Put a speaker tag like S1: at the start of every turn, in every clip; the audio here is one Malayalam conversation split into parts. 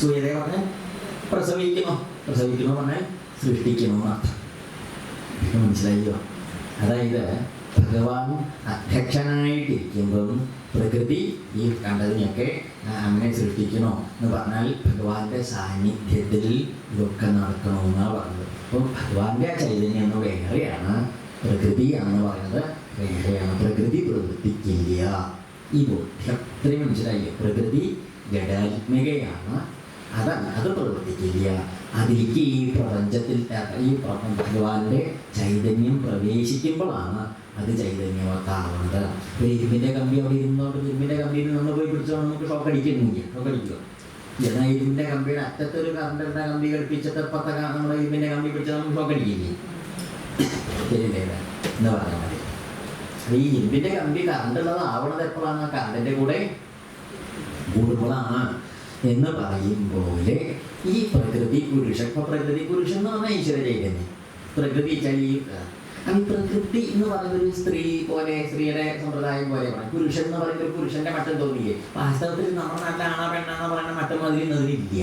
S1: സൂര്യതയെ പറഞ്ഞാൽ പ്രസവിക്കണോ പറഞ്ഞാൽ സൃഷ്ടിക്കണോ എന്നർത്ഥം. മനസ്സിലായോ? അതായത് ഭഗവാൻ അധ്യക്ഷനായിട്ടിരിക്കുമ്പം പ്രകൃതി ഈ കണ്ടതിനൊക്കെ അങ്ങനെ സൃഷ്ടിക്കണോ എന്ന് പറഞ്ഞാൽ ഭഗവാന്റെ സാന്നിധ്യത്തിൽ ഇതൊക്കെ നടക്കണമെന്നാണ് പറഞ്ഞത്. അപ്പോൾ ഭഗവാന്റെ ആ ചൈതന്യം എന്ന് വേറെയാണ്, പ്രകൃതി എന്ന് പറയുന്നത് വേറെയാണ്. പ്രകൃതി പ്രവർത്തിക്കില്ല. ഈ ബോധ്യം ഇത്രയും മനസ്സിലായില്ലേ? പ്രകൃതി ജഡാത്മികയാണ്, അത് പ്രവർത്തിക്കില്ല. അതിലേക്ക് ഈ പ്രപഞ്ചത്തിൽ ഈ ഭഗവാന്റെ ചൈതന്യം പ്രവേശിക്കുമ്പോഴാണ് അത് ചൈതന്യവത്താവുന്നത്. ഇപ്പോൾ ഇരുമ്പിൻ്റെ കമ്പി അവിടെ ഇരുന്നോണ്ട് ഇരുമ്പിൻ്റെ കമ്പിയിൽ നമ്മൾ പോയി പിടിച്ചോ നമുക്ക് ഷോക്ക് അടിക്കുന്നില്ല. എന്നാൽ ഇരുമ്പിൻ്റെ കമ്പിയുടെ അറ്റത്തൊരു കറണ്ടിൻ്റെ കമ്പി ഘടിപ്പിച്ചിട്ട് ഇപ്പത്തെ നമ്മൾ ഇരുമ്പിൻ്റെ കമ്പി പിടിച്ചാൽ നമുക്ക് ഷോക്ക് അടിക്കില്ലേ? ശരിയല്ലേ എന്ന് പറഞ്ഞാൽ മതി. ഈ ഇരുമ്പിൻ്റെ കമ്പി കറണ്ടുള്ളതാവണത് എപ്പോഴാണ്? കറണ്ടിൻ്റെ കൂടെ കൂടുമ്പോഴാണ് എന്ന് പറയും പോലെ ഈ പ്രകൃതി പുരുഷൻ. ഇപ്പോൾ പ്രകൃതി പുരുഷൻ എന്ന് പറഞ്ഞാൽ ഈശ്വര ചൈതന്യം. പ്രകൃതി ഈ പ്രകൃതി എന്ന് പറയുന്നൊരു സ്ത്രീ പോലെ, സ്ത്രീയുടെ സമ്പ്രദായം പോലെ പറയും. പുരുഷൻ എന്ന് പറയുന്ന ഒരു പുരുഷന്റെ മട്ടം തോന്നിയേ. വാസ്തവത്തിൽ നമ്മുടെ നാട്ടിൽ ആണോ പെണ്ണാണോ പറയുന്ന മട്ടം അതിലില്ല.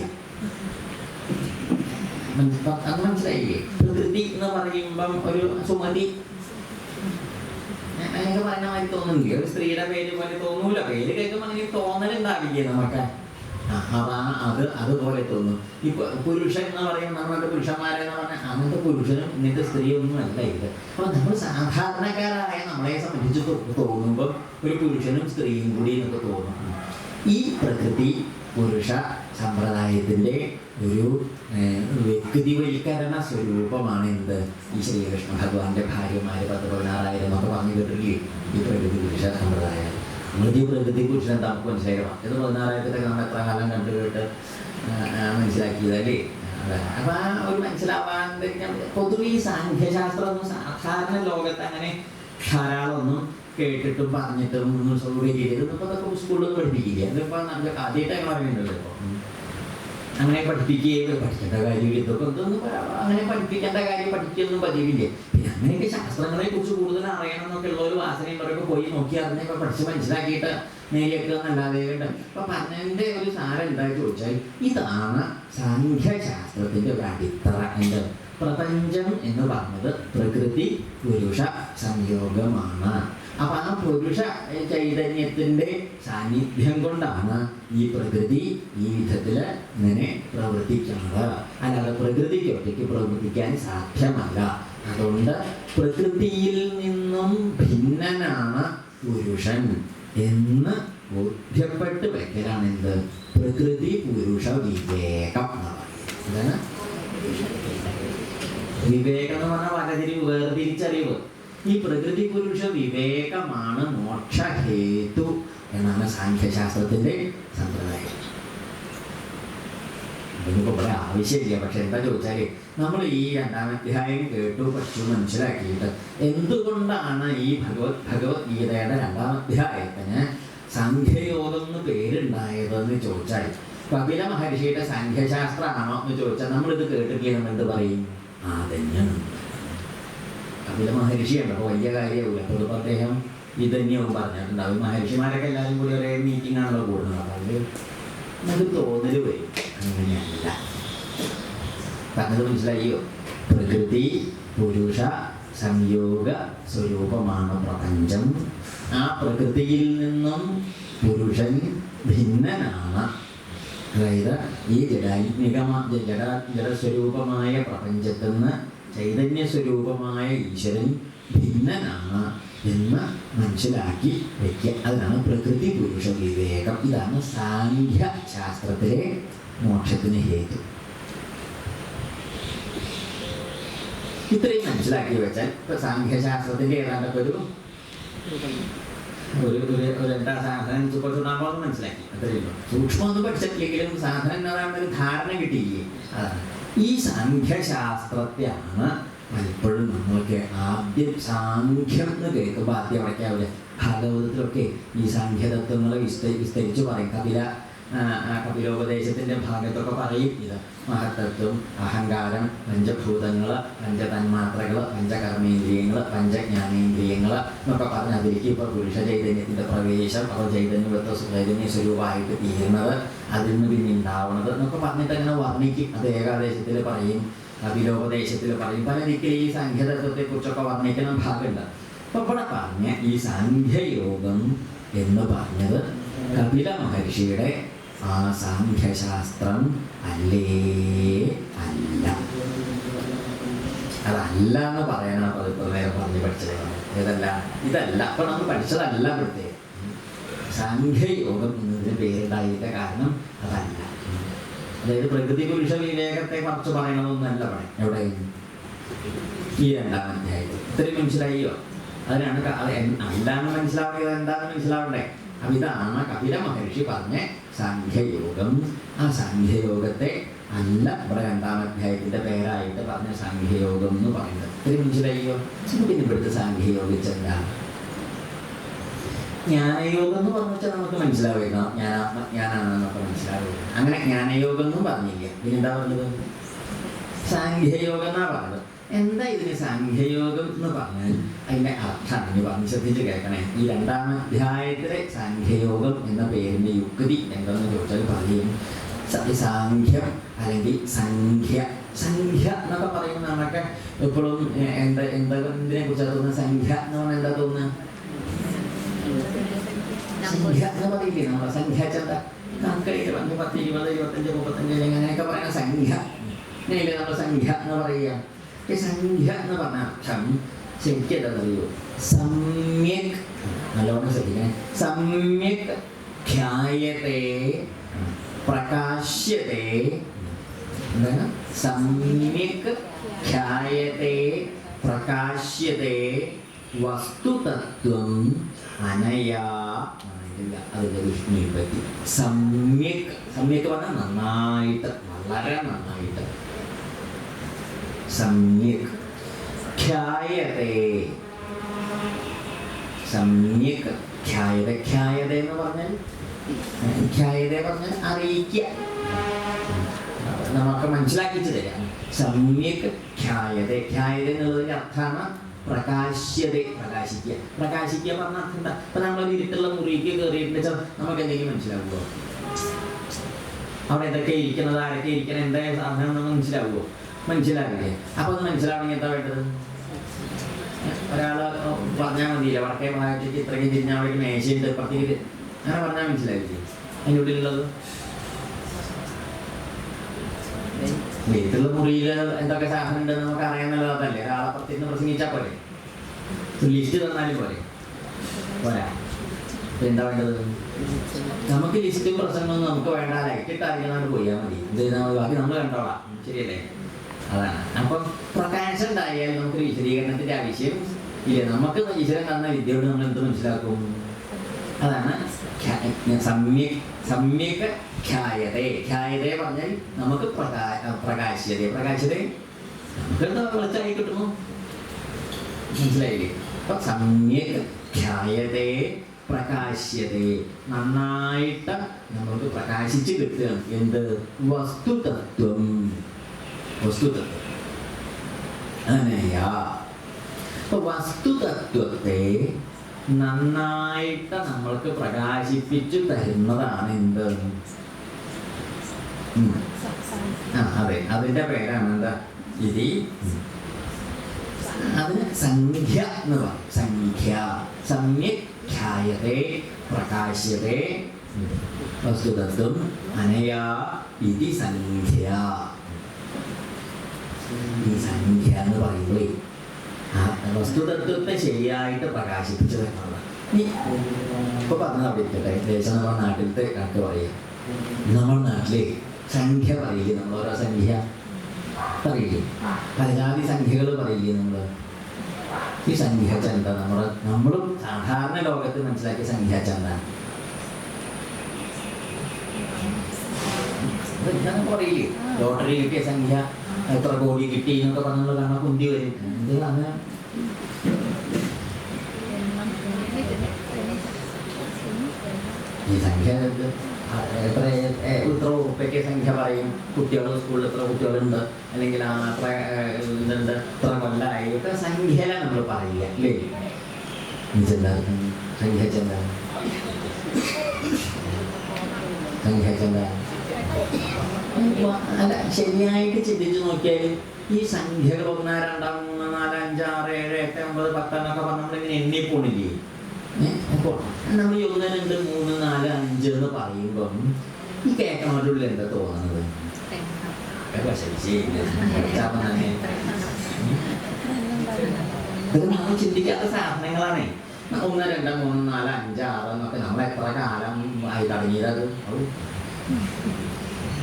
S1: അത് മനസ്സിലായില്ലേ? പ്രകൃതി എന്ന് പറയുമ്പം ഒരു സുമതി അങ്ങനെ പറയുന്ന മാതിരി തോന്നുന്നില്ല. ഒരു സ്ത്രീയുടെ പേര് പോലെ തോന്നൂല. പേര് കേൾക്കുമ്പോൾ അങ്ങനെ തോന്നലുണ്ടാവില്ലേ നമുക്ക്? അതുപോലെ തോന്നും. ഈ പുരുഷൻ എന്ന് പറയുമ്പോൾ നമ്മുടെ പുരുഷന്മാരെന്ന് പറഞ്ഞാൽ അങ്ങനത്തെ പുരുഷനും ഇന്നത്തെ സ്ത്രീയൊന്നും അല്ല ഇത്. അപ്പോൾ നമ്മൾ സാധാരണക്കാരായ നമ്മളെ സംബന്ധിച്ച് തോന്നുമ്പോൾ ഒരു പുരുഷനും സ്ത്രീയും കൂടി എന്നൊക്കെ തോന്നും. ഈ പ്രകൃതി പുരുഷ സമ്പ്രദായത്തിൻ്റെ ഒരു വ്യക്തിവൽക്കരണ സ്വരൂപമാണ് എന്ത്? ഈ ശ്രീകൃഷ്ണ ഭഗവാന്റെ ഭാര്യമാര് 10,000-16,000 എന്നൊക്കെ പറഞ്ഞു കേട്ടില്ലേ? ഈ പ്രകൃതി പുരുഷ സമ്പ്രദായം. നമ്മൾക്ക് ഈ പ്രകൃതി പുരുഷൻ എന്താ നമുക്ക് മനസ്സിലാക്കണം. ഇത് 16,000 നമ്മൾ എത്ര കാലം കണ്ടു കേട്ട് മനസ്സിലാക്കിയതല്ലേ? അപ്പം ആ ഒരു മനസ്സിലാവാൻ പൊതുവെ ഈ സാഖ്യശാസ്ത്രമൊന്നും സാധാരണ ലോകത്ത് അങ്ങനെ ധാരാളമൊന്നും കേട്ടിട്ടും പറഞ്ഞിട്ടും ഒന്നും സൗകര്യം ഇപ്പം അതൊക്കെ സ്കൂളിൽ പഠിപ്പിക്കില്ല. അതിപ്പോൾ നമുക്ക് ആദ്യമായിട്ട് അങ്ങനെ അറിയുന്നുണ്ടല്ലോ. അങ്ങനെ പഠിക്കേണ്ട കാര്യം ഇതൊക്കെ എന്തൊന്നും അങ്ങനെ പഠിപ്പിക്കേണ്ട കാര്യം പഠിക്കൊന്നും പതിവില്ലേ. പിന്നെ അങ്ങനെയൊക്കെ ശാസ്ത്രങ്ങളെ കുറിച്ച് കൂടുതൽ അറിയണം എന്നൊക്കെ ഉള്ള ഒരു വാസനയുള്ളവരൊക്കെ പോയി നോക്കി അറിഞ്ഞൊക്കെ പഠിച്ച് മനസ്സിലാക്കിയിട്ട് നേരിയൊക്കെ നല്ലാതെ ഉണ്ട്. അപ്പം പറഞ്ഞതിൻ്റെ ഒരു സാരം എന്താണെന്ന് ചോദിച്ചാൽ ഇതാണ് സാഖ്യശാസ്ത്രത്തിൻ്റെ ഒരു അടിത്തറ. എന്ത്? പ്രപഞ്ചം എന്ന് പറഞ്ഞത് പ്രകൃതി പുരുഷ സംയോഗമാണ്. അപ്പം ആ പുരുഷ ചൈതന്യത്തിൻ്റെ സാന്നിധ്യം കൊണ്ടാണ് ഈ പ്രകൃതി ഈ വിധത്തിൽ ഇങ്ങനെ പ്രവർത്തിക്കുന്നത്. അല്ലാതെ പ്രകൃതിക്ക് ഒറ്റയ്ക്ക് പ്രവർത്തിക്കാൻ സാധ്യമല്ല. അതുകൊണ്ട് പ്രകൃതിയിൽ നിന്നും ഭിന്നനാണ് പുരുഷൻ എന്ന് ബോധ്യപ്പെട്ട് വെക്കലാണ് എന്ത്? പ്രകൃതി പുരുഷ വിവേകം എന്ന് പറയുന്നത്. അതാണ് വിവേകം എന്ന് പറഞ്ഞാൽ വകതിരിവ്, വേർതിരിച്ചറിവ്. ഈ പ്രകൃതി പുരുഷ വിവേകമാണ് മോക്ഷഹേതു എന്നാണ് സാഖ്യശാസ്ത്രത്തിൻ്റെ സമ്പ്രദായം. അതിനിപ്പോൾ ഇവിടെ ആവശ്യമില്ല. പക്ഷെ എന്താ ചോദിച്ചാൽ നമ്മൾ ഈ 2-ാം അധ്യായം കേട്ടു പഠിച്ചു മനസ്സിലാക്കിയിട്ട് എന്തുകൊണ്ടാണ് ഈ ഭഗവത്ഗീതയുടെ 2-ാം അധ്യായത്തിന് സാഖ്യയോഗം എന്ന് പേരുണ്ടായതെന്ന് ചോദിച്ചാൽ, കപില മഹർഷിയുടെ സാഖ്യശാസ്ത്രമാണോ എന്ന് ചോദിച്ചാൽ നമ്മളിത് കേട്ടിട്ടില്ലേ? നമ്മൾ എന്ത് പറയും? തന്നെയാണ്. കപില മഹർഷിയുണ്ട്. അപ്പോൾ വലിയ കാര്യമാവില്ല. അപ്പോൾ ഇപ്പോൾ അദ്ദേഹം ഇതന്നെയാവും പറഞ്ഞിട്ടുണ്ടാവും. മഹർഷിമാരൊക്കെ എല്ലാവരും കൂടി ഒരേ മീറ്റിംഗ് ആണല്ലോ കൂടുന്നത്. അപ്പോൾ അതിൽ നമുക്ക് തോന്നൽ വരും. അങ്ങനെയല്ല. പറഞ്ഞത് മനസ്സിലായോ? പ്രകൃതി പുരുഷ സംയോഗ സ്വരൂപമാണ് പ്രപഞ്ചം. ആ പ്രകൃതിയിൽ നിന്നും പുരുഷൻ ഭിന്നനാണ്. അതായത് ഈ ജഡസ്വരൂപമായ പ്രപഞ്ചത്തിൽ നിന്ന് ചൈതന്യസ്വരൂപമായ ഈശ്വരൻ ഭിന്നനാണ് എന്ന് മനസ്സിലാക്കി വയ്ക്കുക. അതാണ് പ്രകൃതി പുരുഷ വിവേകം. ഇതാണ് സാഖ്യശാസ്ത്രത്തിലെ മോക്ഷത്തിന് ഹേതു. ഇത്രയും മനസ്സിലാക്കി വെച്ചാൽ ഇപ്പം സാഖ്യശാസ്ത്രത്തിൻ്റെ ഏതാണ്ടൊക്കെ ഒരു എന്താ സാധനം ചുണ്ണാമ്പെന്ന് മനസ്സിലാക്കി. അത്രയുള്ളൂ. സൂക്ഷ്മമൊന്നും പഠിച്ചിട്ടില്ലെങ്കിലും സാധനം എന്താണെന്നൊരു ധാരണ കിട്ടിയില്ലേ? അതാണ് ഈ സാഖ്യശാസ്ത്രത്തെയാണ് പലപ്പോഴും നമ്മൾക്ക് ആദ്യം സാഖ്യം എന്ന് കേൾക്കുമ്പോൾ ആദ്യം അടയ്ക്കാവില്ല. ഭാഗവതത്തിലൊക്കെ ഈ സാഖ്യതത്വങ്ങളെ വിസ്തരിച്ച് പറയും. കപില കപിലോപദേശത്തിൻ്റെ ഭാഗത്തൊക്കെ പറയും ഇത് മഹത്തത്വം, അഹങ്കാരം, പഞ്ചഭൂതങ്ങൾ, പഞ്ചതന്മാത്രകൾ, പഞ്ചകർമ്മേന്ദ്രിയങ്ങൾ, പഞ്ചജ്ഞാനേന്ദ്രിയങ്ങൾ എന്നൊക്കെ പറഞ്ഞ് അതിലേക്ക് ഇപ്പോൾ പുരുഷ ചൈതന്യത്തിൻ്റെ പ്രവേശം, അപ്പോൾ ചൈതന്യവത്വ ചൈതന്യ സ്വരൂപമായിട്ട് തീരുന്നത്, അതിൽ നിന്ന് പിന്നെ ഉണ്ടാവുന്നത് എന്നൊക്കെ പറഞ്ഞിട്ട് അങ്ങനെ വർണ്ണിക്കും. അത് ഏകാദേശത്തിൽ പറയും, കപിലോപദേശത്തിൽ പറയും. പല ദിക്കിൽ ഈ സാഖ്യതത്വത്തെക്കുറിച്ചൊക്കെ വർണ്ണിക്കുന്ന ഭാഗമുണ്ട്. അപ്പോൾ ഇവിടെ പറഞ്ഞ ഈ സാഖ്യയോഗം എന്ന് പറഞ്ഞത് കപില മഹർഷിയുടെ ആ സാഖ്യശാസ്ത്രം അല്ലേ അല്ല. അതല്ല എന്ന് പറയാനാണ് അപ്പോൾ ഇപ്പോൾ നേരെ പറഞ്ഞ് പഠിച്ചത്. ഏതല്ല? ഇതല്ല. അപ്പോൾ നമ്മൾ പഠിച്ചതല്ല പ്രത്യേകം. സാഖ്യയോഗം എന്നതിന് പേരുണ്ടായിട്ട് കാരണം അതല്ല. അതായത് പ്രകൃതി പുരുഷ വിവേകത്തെ കുറിച്ച് പറയണതൊന്നല്ല പറയും. എവിടെ? ഈ 2-ാം അധ്യായത്തിൽ. ഇത്രയും മനസ്സിലായോ? അതിനാണ് അല്ലാന്ന് മനസ്സിലാവുന്നത്, എന്താണെന്ന് മനസ്സിലാവണ്ടേ? അപ്പം ഇതാണ് കപില മഹർഷി പറഞ്ഞ സാഖ്യയോഗം. ആ സാഖ്യയോഗത്തെ അല്ല ഇവിടെ 2-ാം അധ്യായത്തിൻ്റെ പേരായിട്ട് പറഞ്ഞ സാഖ്യയോഗം എന്ന് പറയുന്നത്. ഇത്രയും മനസ്സിലായോ? പിന്നെ ഇവിടുത്തെ സാഖ്യയോഗിച്ചെന്താണ്? ജ്ഞാനയോഗം എന്ന് പറഞ്ഞു വെച്ചാൽ നമുക്ക് മനസ്സിലാവുക, ഞാനാണെന്നൊക്കെ മനസ്സിലാവുക. അങ്ങനെ ജ്ഞാനയോഗം എന്ന് പറഞ്ഞില്ല. പിന്നെന്താ പറഞ്ഞത്? സാഖ്യയോഗം എന്നാ പറഞ്ഞത്. എന്താ ഇതിന് സാഖ്യയോഗം എന്ന് പറഞ്ഞാൽ അതിൻ്റെ അർത്ഥം എന്ന് പറഞ്ഞ് ശ്രദ്ധിച്ച് കേൾക്കണേ. ഈ 2-ാം അധ്യായത്തിലെ സാഖ്യയോഗം എന്ന പേരിൻ്റെ യുക്തി എന്തെന്ന് ചോദിച്ചാൽ പറയും സാഖ്യം അല്ലെങ്കിൽ സംഖ്യ. സംഖ്യ എന്നൊക്കെ പറയുമ്പോൾ നമുക്ക് എപ്പോഴും എന്തിനെ കുറിച്ചാണ് തോന്നുന്നത്? സംഖ്യ എന്ന് പറഞ്ഞാൽ എന്താ തോന്നുന്നത്? സംഖ്യ എന്ന് പറയില്ലേ നമ്മൾ? സംഖ്യാചന്ത കണക്കെഴുതി 5, 10, 20, 25, 35 അങ്ങനെയൊക്കെ പറയുന്ന സംഖ്യ. അങ്ങനെയല്ലേ നമ്മൾ സംഖ്യ എന്ന് പറയുക. ഈ സംഖ്യ എന്ന് പറഞ്ഞ അർത്ഥം ശരിക്കും എന്താണെന്നറിയോ? സമ്യക്, നല്ലോണം ശ്രദ്ധിക്കണേ, സമ്യക് ഖ്യായതേ പ്രകാശ്യതേ. എന്താണ്? സമ്യക് ഖ്യായതേ പ്രകാശ്യതേ വസ്തുതത്വം അനയാ. അതിൻ്റെ വിഷ്ണുവിനെ പറ്റി സമ്യക്. സമ്യക് പറഞ്ഞാൽ നന്നായിട്ട്, വളരെ നന്നായിട്ട്. സമ്യക് ഖ്യായതേ. സമ്യക് ഖ്യായത. ഖ്യായത എന്ന് പറഞ്ഞാൽ അറിയിക്കുക, നമുക്ക് മനസ്സിലാക്കിച്ചു തരാം. സമ്യക് ഖ്യായത. ഖ്യായത എന്നുള്ളതിൻ്റെ അർത്ഥമാണ് പ്രകാശ്യത, പ്രകാശിക്കുക. പ്രകാശിക്കുക പറഞ്ഞ അർത്ഥം എന്താ? ഇപ്പം നമ്മളൊരു ഇരുട്ടുള്ള മുറിക്ക് കയറിയിട്ട് വെച്ചാൽ നമുക്ക് എന്തെങ്കിലും മനസ്സിലാവുമോ? അവിടെ എന്തൊക്കെ ഇരിക്കുന്നത്, ആരൊക്കെ ഇരിക്കണം, എന്താ സാധനം എന്ന് മനസ്സിലാവുമോ? മനസ്സിലാവില്ലേ? അപ്പോൾ അത് മനസ്സിലാവണമെങ്കിൽ എന്താ വേണ്ടത്? ഒരാൾ പറഞ്ഞാൽ മതിയില്ല, വടക്കേ ഭാഗത്തേക്ക് ഇത്രയ്ക്ക് തിരിഞ്ഞാൽ അവിടെ മേശയുണ്ട്, പ്രത്യേകിച്ച് അങ്ങനെ പറഞ്ഞാൽ മനസ്സിലാവില്ലേ അതിൻ്റെ ഉള്ളിലുള്ളത്? വീട്ടിലുള്ള മുറിയിൽ എന്തൊക്കെ സാധനം ഉണ്ടെന്ന് നമുക്ക് അറിയാമെന്നുള്ളതല്ലേ? ഒരാളെ പ്രത്യേകം പ്രസംഗിച്ചാൽ പോലെ, ലിസ്റ്റ് തന്നാലും പോരാ. അപ്പം എന്താ വേണ്ടത്? നമുക്ക് ലിസ്റ്റും പ്രസംഗമൊന്നും നമുക്ക് വേണ്ട, ലൈറ്റിട്ട് അറിയാൻ പോയാൽ മതി. ബാക്കി നമ്മൾ കണ്ടോളാം. ശരിയല്ലേ? അതാണ്. അപ്പം പ്രകാശം ഉണ്ടായാൽ നമുക്ക് വിശദീകരണത്തിൻ്റെ ആവശ്യം ഇല്ല. നമുക്ക് ഈശ്വരൻ തന്ന വിദ്യയോട് നമ്മൾ എന്ത് മനസ്സിലാക്കും? അതാണ് സമ്യക് ഖ്യായതേ. ഖ്യായതേ പറഞ്ഞാൽ നമുക്ക് പ്രകാശ്യത. പ്രകാശ്യത നമുക്ക് എന്താ വെളിച്ചായി കിട്ടുന്നു? മനസ്സിലായില്ലേ? അപ്പം സമ്യക് ഖ്യായതേ പ്രകാശ്യതേ, നന്നായിട്ട് നമുക്ക് പ്രകാശിച്ച് കിട്ടുക. എന്ത്? വസ്തുതത്വം. വസ്തുതത്വം അനയാ. അപ്പൊ വസ്തുതത്വത്തെ നന്നായിട്ട് നമ്മൾക്ക് പ്രകാശിപ്പിച്ചു തരുന്നതാണ് എന്ത്? അതെ, അതിൻ്റെ പേരാണ് എന്താ? ഇത് അതിന് സംഖ്യ എന്ന് പറയും. സംഖ്യ. സമ്യക് ഖ്യായതേ പ്രകാശ്യതേ വസ്തുതത്വം അനയാ ഇതി സംഖ്യ. ഈ സംഖ്യ എന്ന് പറയുമ്പോൾ വസ്തുതത്വത്തെ ശരിയായിട്ട് പ്രകാശിപ്പിച്ചത് എന്നാണ്. ഇപ്പൊ പറഞ്ഞത് അവിടെ ഇരിക്കട്ടെ. ദേശം നമ്മുടെ നാട്ടിലത്തെ കണക്ക് പറയുക. നമ്മുടെ നാട്ടിലെ സംഖ്യ പറയില്ലേ? നമ്മൾ ഓരോ സംഖ്യ പറയില്ലേ? പലജാതി സംഖ്യകൾ പറയില്ലേ നമ്മൾ? ഈ സംഖ്യാചന്ത നമ്മളും സാധാരണ ലോകത്ത് മനസ്സിലാക്കിയ സംഖ്യാചന്ത പറയില്ലേ? ലോട്ടറി കിട്ടിയ സംഖ്യ, എത്ര കോടി കിട്ടി എന്നൊക്കെ പറഞ്ഞുള്ള കാണാൻ കുന്തി വരും. എന്ത് അങ്ങനെ ഈ സംഖ്യ എത്ര ഇപ്പൊക്കെ സംഖ്യ പറയും, കുട്ടികൾ സ്കൂളിൽ എത്ര കുട്ടികളുണ്ട്, അല്ലെങ്കിൽ അത്ര ഇതുണ്ട്, ഇത്ര കൊല്ലമായി, ഒക്കെ സംഖ്യയിലാണ് നമ്മൾ പറയുക അല്ലേ? ചെന്താണ് സംഖ്യ ചെന്താണ് സംഖ്യ ചെന്താണ് അല്ല, ശരിയായിട്ട് ചിന്തിച്ച് നോക്കിയാൽ ഈ സംഖ്യകൾ 1 2 3 4 5 6 7 8 9 10 എന്നൊക്കെ പറഞ്ഞ് നമ്മളിങ്ങനെ എണ്ണിപ്പോണില്ലേ? അപ്പോൾ നമ്മൾ 1 2 3 4 5 എന്ന് പറയുമ്പം ഈ കേൾക്കണവരുടെ എന്താ തോന്നുന്നത്? ഇത് നമ്മൾ ചിന്തിക്കാത്ത സാധനങ്ങളാണ്. 1 2 3 4 5 6 എന്നൊക്കെ നമ്മൾ എത്ര കാലം ആയി തുടങ്ങിയത്?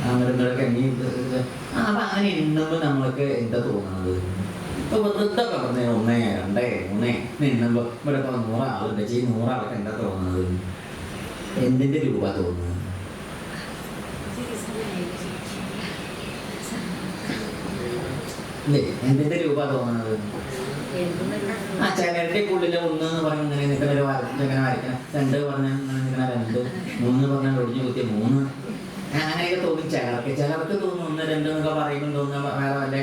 S1: അങ്ങനെയൊക്കെ അപ്പൊ അങ്ങനെ എണ്ണുമ്പോൾ നമ്മൾക്ക് എന്താ തോന്നുന്നത്? ഇപ്പൊ വെറുതെ പറഞ്ഞ 1 2 3 എണ്ണുമ്പോ ഇവിടെ 100 ആളുണ്ട്, 100 ആൾക്ക് എന്താ തോന്നുന്നത്? എന്തിന്റെ രൂപ തോന്നുന്നത്? എന്തിന്റെ രൂപ തോന്നുന്നത്? ആ ചിലരുടെ ഉള്ളിലെ 1 എന്ന് പറഞ്ഞ ഇങ്ങനെ നിൽക്കുന്ന ഒരു ഇങ്ങനെ വരയ്ക്കണം, 2 പറഞ്ഞാൽ നിൽക്കുന്ന 2, 3 പറഞ്ഞാൽ ഒടിഞ്ഞു കുത്തിയ 3, അങ്ങനെയൊക്കെ തോന്നും ചിലർക്ക്. ചിലർക്ക് തോന്നും 1 2 എന്നൊക്കെ പറയുമ്പോൾ തോന്നുന്ന വേറെ വല്ല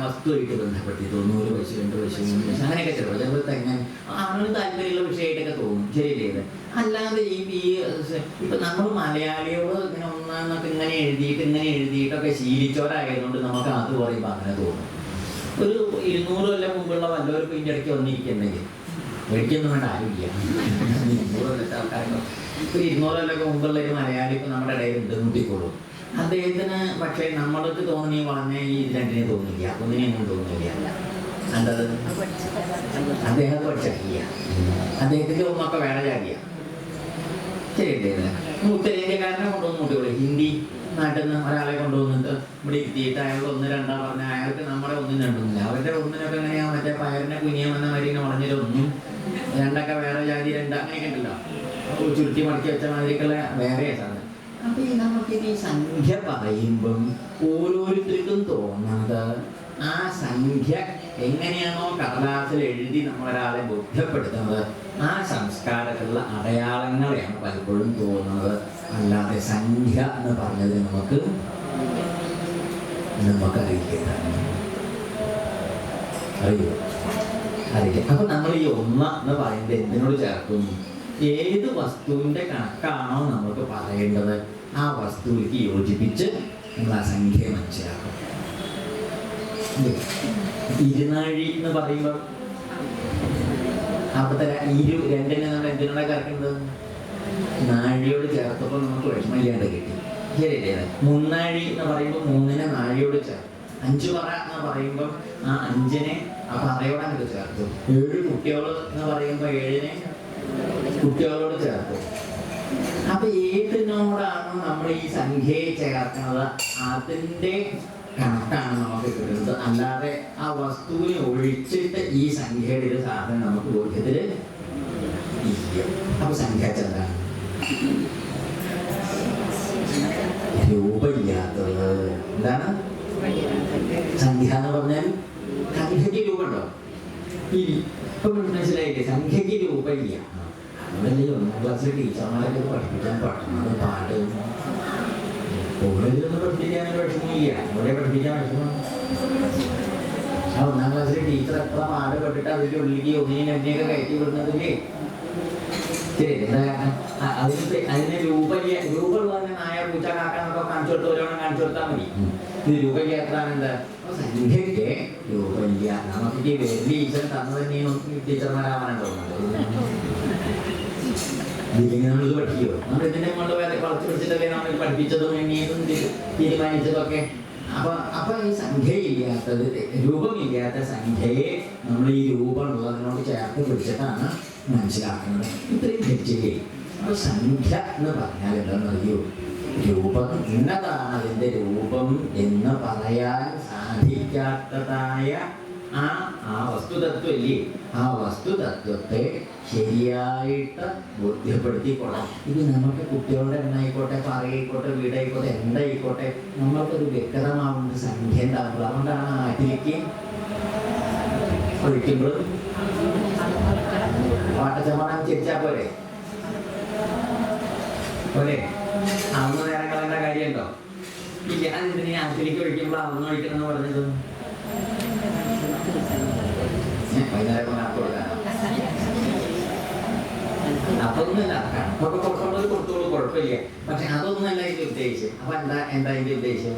S1: വസ്തുവായിട്ട് ബന്ധപ്പെട്ടി തോന്നും, 1 പൈസ 2 പൈസ 3 പൈസ അങ്ങനെയൊക്കെ ചിലപ്പോൾ തെങ്ങനെ ആളുകൾ താല്പര്യമുള്ള വിഷയമായിട്ടൊക്കെ തോന്നും. ശരിയല്ലേ? അല്ലാതെ ഇപ്പൊ നമ്മൾ മലയാളിയോട് ഇങ്ങനെ 1 എന്നൊക്കെ ഇങ്ങനെ എഴുതിയിട്ടൊക്കെ ശീലിച്ചവരായതുകൊണ്ട് നമുക്ക് അത് പറയുമ്പോൾ അങ്ങനെ തോന്നും. ഒരു 200 കൊല്ലം മുമ്പുള്ള വല്ലവരും ഇതിൻ്റെ ഇടയ്ക്ക് വന്നിരിക്കുന്നുണ്ടെങ്കിൽ ഒരിക്കലും വേണ്ട ആരുമില്ല. 200 കൊല്ലത്തെ ആൾക്കാരൊക്കെ ഒരു 200 കൊല്ലമൊക്കെ മുമ്പുള്ള ഒരു മലയാളി ഇപ്പം നമ്മുടെ ഇടയിൽ ഉണ്ട് കൂട്ടിക്കോളും. അദ്ദേഹത്തിന് പക്ഷേ നമ്മൾക്ക് തോന്നി പറഞ്ഞ ഈ രണ്ടിനെ തോന്നില്ല, ഒന്നിനെയൊന്നും തോന്നില്ല. എന്തത്? അദ്ദേഹം പഠിച്ചില്ല, അദ്ദേഹത്തിൻ്റെ ഒന്നൊക്കെ വേറെ ജാതിയ. ശരിയല്ലേ? ഉത്തരേന്ത്യക്കാരനെ കൊണ്ടുവന്ന് കൂട്ടിക്കോളൂ. ഹിന്ദി നാട്ടിൽ നിന്ന് ഒരാളെ കൊണ്ടുവന്നിട്ട് ഇവിടെ ഇരുത്തിയിട്ട് അയാൾ 1 2 പറഞ്ഞാൽ അയാൾക്ക് നമ്മുടെ 1 2 അവരുടെ 1നൊക്കെ എങ്ങനെയാ മറ്റേ പയറിനെ കുനിയ വന്ന മാതിരി പറഞ്ഞൊരു 1 2 വേറെ ജാതി 2 അങ്ങനെയൊക്കെ ഉണ്ടല്ലോ, ചുരുട്ടി മടക്കി വെച്ച മാതിരിക്കുള്ള വേറെ സാധനം. അപ്പൊ ഈ നമുക്കിത് ഈ സംഖ്യ പറയുമ്പം ഓരോരുത്തർക്കും തോന്നുന്നത് ആ സംഖ്യ എങ്ങനെയാണോ കടലാസിൽ എഴുതി നമ്മളൊരാളെ ബോധ്യപ്പെടുത്തുന്നത് ആ സംസ്കാരത്തിലുള്ള അടയാളങ്ങളെയാണ് പലപ്പോഴും തോന്നുന്നത്. അല്ലാതെ സംഖ്യ എന്ന് പറഞ്ഞത് നമുക്കറിയില്ല. അറിയില്ല. അപ്പൊ നമ്മൾ ഈ 1 എന്ന് പറയുന്നത് എന്തിനോട് ചേർക്കുന്നു? ഏത് വസ്തുവിന്റെ കണക്കാണോ നമുക്ക് പറയേണ്ടത് ആ വസ്തുവിലേക്ക് യോജിപ്പിച്ച് നമ്മൾ ആ സംഖ്യ മനസ്സിലാക്കും. 20 എന്ന് പറയുമ്പോൾ അപ്പത്തെ 2 നമ്മൾ എന്തിനോടെ ചേർക്കുന്നത്? നാഴിയോട് ചേർത്തപ്പോൾ നമുക്ക് വിഷമമില്ലാണ്ട് കിട്ടി. ശരിയല്ലേ? 3 എന്ന് പറയുമ്പോൾ 3നെ നാഴിയോട് ചേർത്ത്. 5 പറ എന്ന് പറയുമ്പോൾ ആ 5നെ ആ പറയോടാണ് ചേർത്തു. 7 കുട്ടികൾ എന്ന് പറയുമ്പോൾ 7നെ കുട്ടികളോട് ചേർത്തു. അപ്പൊ ഏതിനോടാണോ നമ്മൾ ഈ സംഖ്യയെ ചേർക്കുന്നത് അതിന്റെ കണക്കാണ് നമുക്ക് കിട്ടുന്നത്. അല്ലാതെ ആ വസ്തുവിനെ ഒഴിച്ചിട്ട് ഈ സംഖ്യയുടെ ഒരു സാധനം നമുക്ക് ബോധ്യത്തില് ഇല്ല. അപ്പൊ സംഖ്യ എന്താണ്? രൂപമില്ലാത്തത്. എന്താണ് സംഖ്യ എന്ന് പറഞ്ഞാൽ? സംഖ്യക്ക് രൂപമുണ്ടോ? ഇപ്പൊ മനസ്സിലായില്ലേ? സംഖ്യക്ക് രൂപമില്ല. അതല്ലേ 1ാം ക്ലാസ്സിലെ ടീച്ചർമാരൊക്കെ പഠിപ്പിക്കാൻ പറ്റുന്നത്. പാട്ട് കോളേജിലൊന്നും പഠിപ്പിക്കാൻ വിഷമമില്ല, അവിടെ പഠിപ്പിക്കാൻ വിഷമം. ആ 1ാം ക്ലാസ്സിലെ ടീച്ചർ എത്ര പാട് പെട്ടിട്ട് അതിൻ്റെ ഉള്ളിലേക്ക് 1നെയും 2നെയൊക്കെ കയറ്റി വിടുന്നതില്ലേ? ശരി. അതിന് രൂപമുള്ളതിനെ നായ പൂച്ച കാക്കാന്നൊക്കെ കാണിച്ചു കൊടുത്തവരോട് കാണിച്ചു കൊടുത്താൽ മതി. ഇത് രൂപയ്ക്ക് എത്രാണ്? എന്താ സംഖ്യയ്ക്ക് രൂപമില്ല. നമുക്ക് ഈ വലിയ ഈശ്വരൻ തന്നത് തന്നെയും ടീച്ചർമാരാവാനാണ് തോന്നുന്നത്. ഇതില്ലെങ്കിൽ നമ്മളിത് പഠിക്കുമോ? നമ്മൾ ഇതിനെ കൊണ്ട് വളർത്തി പിടിച്ചിട്ടല്ലേ നമ്മൾ പഠിപ്പിച്ചതും എണ്ണിയതും തീരുമാനിച്ചതൊക്കെ. അപ്പൊ ഈ സംഖ്യയില്ലാത്തത്, രൂപമില്ലാത്ത സംഖ്യയെ നമ്മൾ ഈ രൂപമുള്ളതിനോട് ചേർത്ത് പിടിച്ചിട്ടാണ് മനസ്സിലാക്കുന്നത്. ഇത്രയും ധരിച്ചില്ലേ? അപ്പൊ സംഖ്യ എന്ന് പറഞ്ഞാൽ എന്താണെന്നറിയോ? രൂപം ഇന്നതാണ് അതിൻ്റെ രൂപം എന്ന് പറയാൻ സാധിക്കാത്തതായ ആ വസ്തുതത്വല്ലേ? ആ വസ്തുതത്വത്തെ ശരിയായിട്ട് ബോധ്യപ്പെടുത്തിക്കൊള്ളാം. ഇത് നമുക്ക് കുട്ടികളുടെ എണ്ണായിക്കോട്ടെ, പറയായിക്കോട്ടെ, വീടായിക്കോട്ടെ, എന്തായിക്കോട്ടെ, നമ്മൾക്കൊരു വ്യക്തമാവുന്നത് സംഖ്യ ഉണ്ടാവുള്ളൂ. അതുകൊണ്ടാണ് ആറ്റിലേക്ക് ഒഴിക്കുമ്പോൾ വാട്ടച്ചമാനം ചിരിച്ചാൽ പോരെ? അന്ന് നേരം കളയേണ്ട കാര്യമുണ്ടോ? ഇല്ല, അതെന്തിനാ ആറ്റിലേക്ക് ഒഴിക്കുമ്പോൾ അളന്ന് ഒഴിക്കണം എന്ന് പറഞ്ഞത്? വൈകുന്നേരം കണക്ക് കൊടുക്കാനോ? അതൊന്നുമല്ല, കണക്കൊക്കെ കൊടുക്കേണ്ടത് കൊടുത്തോളൂ, കുഴപ്പമില്ല. പക്ഷെ അതൊന്നുമല്ല ഇതിന്റെ ഉദ്ദേശം. അപ്പൊ എന്താ ഇതിന്റെ ഉദ്ദേശം?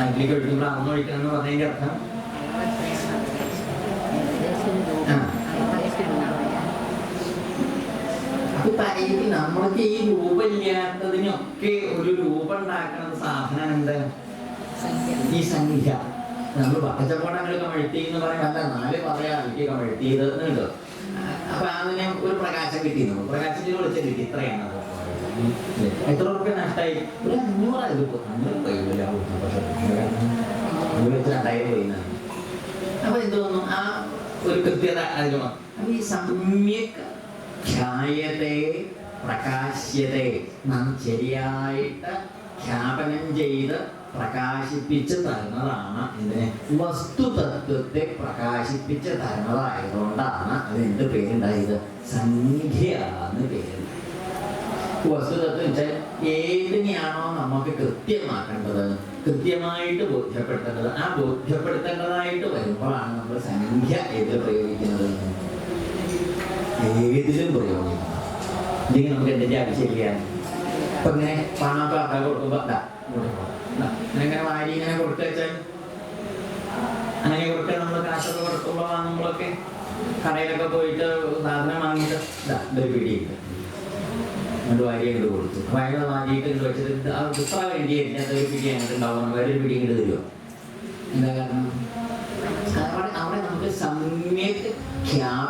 S1: ആറ്റിലേക്ക് ഒഴിക്കുമ്പോൾ അളന്ന് ഒഴിക്കണം എന്ന് പറഞ്ഞതിന്റെ അർത്ഥം നമ്മൾക്ക് ഈ രൂപമില്ലാത്തതിനൊക്കെ ഒരു രൂപം ഉണ്ടാക്കുന്നത് സാധനം എന്ത്? ഈ സംഖ്യ. നമ്മൾ പച്ചക്കോട്ടങ്ങൾ കമഴ്ത്തി എന്ന് പറയാമല്ല, 4 പറയാൾക്ക് കമഴ്ത്തിയത് എന്നുണ്ട്. അപ്പൊ അതിന് ഒരു പ്രകാശം കിട്ടി, നമ്മൾ പ്രകാശത്തിന് വിളിച്ച കിട്ടി, ഇത്രയാണ്. എത്ര റുപ്യ നഷ്ടമായി? ഒരു 500 പോയില്ല, 2000 പോയി. അപ്പൊ എന്ത് തോന്നുന്നു? ആ ഒരു കൃത്യത അതിൽ. അപ്പൊ ഈ സമ്യക് ഖ്യായത്തെ പ്രകാശ്യത്തെ നാം ശരിയായിട്ട് ഖ്യാപനം ചെയ്ത് പ്രകാശിപ്പിച്ച് തരുന്നതാണ്. ഇതിനെ വസ്തുതത്വത്തെ പ്രകാശിപ്പിച്ച് തരുന്നതായതുകൊണ്ടാണ് അത് എന്ത് പേരുണ്ടായത്? സംഖ്യയാന്ന് പേരുണ്ടായത്. വസ്തുതത്വം വെച്ചാൽ ഏതിനെയാണോ നമുക്ക് കൃത്യമാക്കേണ്ടത്, കൃത്യമായിട്ട് ബോധ്യപ്പെടുത്തേണ്ടത്, ആ ബോധ്യപ്പെടുത്തേണ്ടതായിട്ട് വരുമ്പോഴാണ് നമ്മൾ സംഖ്യ ഏതിൽ പ്രയോഗിക്കുന്നത്. ഏതിലും പ്രയോഗിക്കണം. ഇല്ലെങ്കിൽ നമുക്ക് എന്തിൻ്റെ ആവശ്യമില്ല. അപ്പൊ ഇങ്ങനെ പണമൊക്കെ ആക്കാൻ കൊടുക്കുമ്പോ അങ്ങനെ വാരി ഇങ്ങനെ കൊടുത്തു വെച്ചാൽ അങ്ങനെ കൊടുക്കുക. നമ്മൾ കാശൊക്കെ കൊടുക്കുമ്പോ വാങ്ങുമ്പോഴൊക്കെ കടയിലൊക്കെ പോയിട്ട് സാധനം വാങ്ങിയിട്ട് ഇതൊരു പിടിയില്ല, എന്നിട്ട് വാരി അങ്ങോട്ട് കൊടുത്തു. അപ്പൊ അയാൾ വാരിയിട്ട് ഇങ്ങോട്ട് വെച്ചിട്ട് ഇത്ര വേണ്ടിയായിരുന്നു അതൊരു പിടി അങ്ങോട്ട് ഉണ്ടാവണം, വേറൊരു പിടി ഇങ്ങോട്ട് തരുമോ? എന്താ കാരണം? അവിടെ നമുക്ക് സമ്യക് ഖ്യാപനം